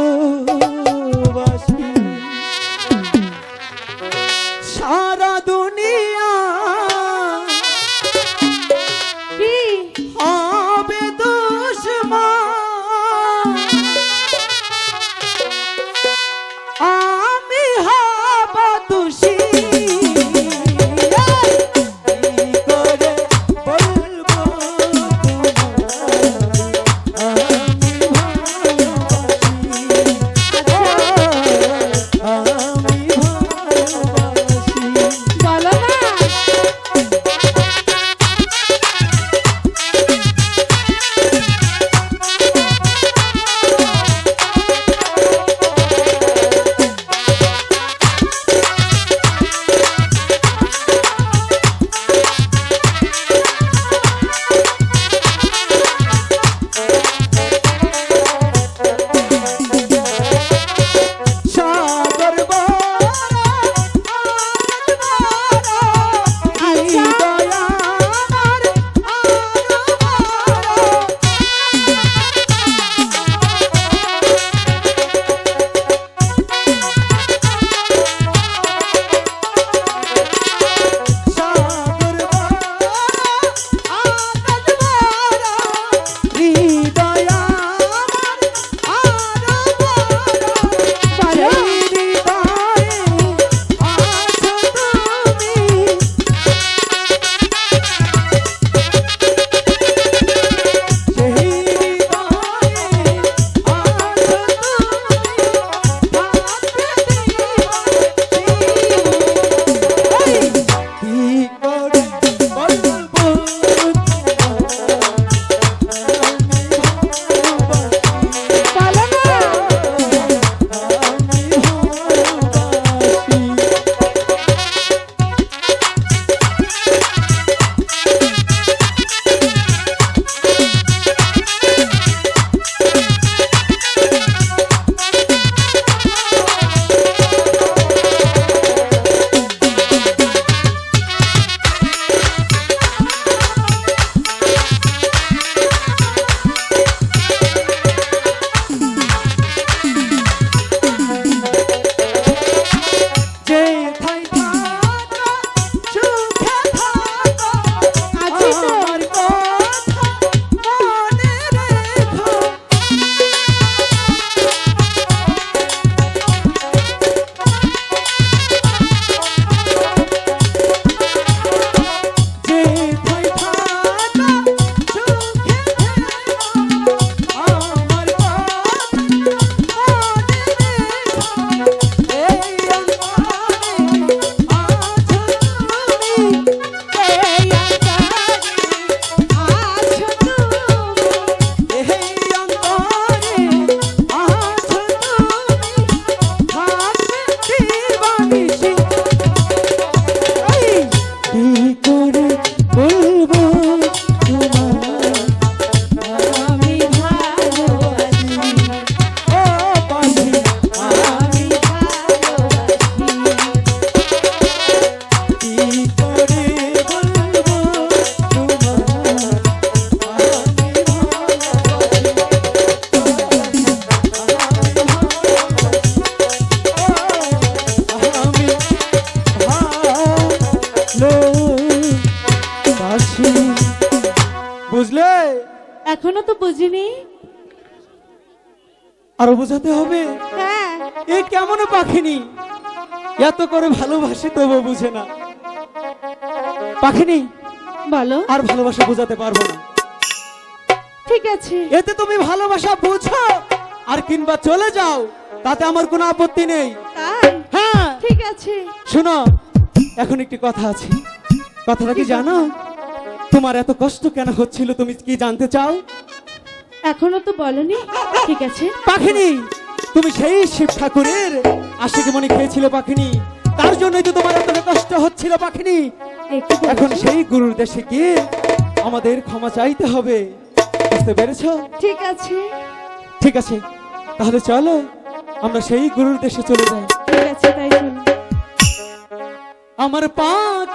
ভালোবাসি সারা দুনিয়া কি হবে দুশ্মন আমি হব দোষী বুঝলে? এখনো তো বুঝিনি। আরো বোঝাতে হবে? হ্যাঁ। এ কেমন পাখিনি, এত করে ভালোবাসি তবু বুঝে না। পাখিনি বলো। আর ভালোবাসা বোঝাতে পারবো না। ঠিক আছে, এতে তুমি ভালোবাসা বুঝো আর কিংবা চলে যাও, তাতে আমার কোনো আপত্তি নেই। তাই? হ্যাঁ ঠিক আছে। শোনো, এখন একটি কথা আছে। কথাটা কি জানো? তোমার এত কষ্ট কেন হচ্ছিল তুমি কি জানতে চাও? এখনো তো বলনি। ঠিক আছে। পাখিনি, তুমি সেই শিব ঠাকুরের আশিক মনি খেয়েছিলে পাখিনি, তার জন্যই তো তোমার এত কষ্ট হচ্ছিল পাখিনি। এখন সেই গুরুর দেশে গিয়ে আমাদের ক্ষমা চাইতে হবে, বুঝতে পেরেছো? ঠিক আছে। ঠিক আছে, তাহলে চলো আমরা সেই গুরুর দেশে চলে যাই। ঠিক আছে, তাই চলো। আমার পা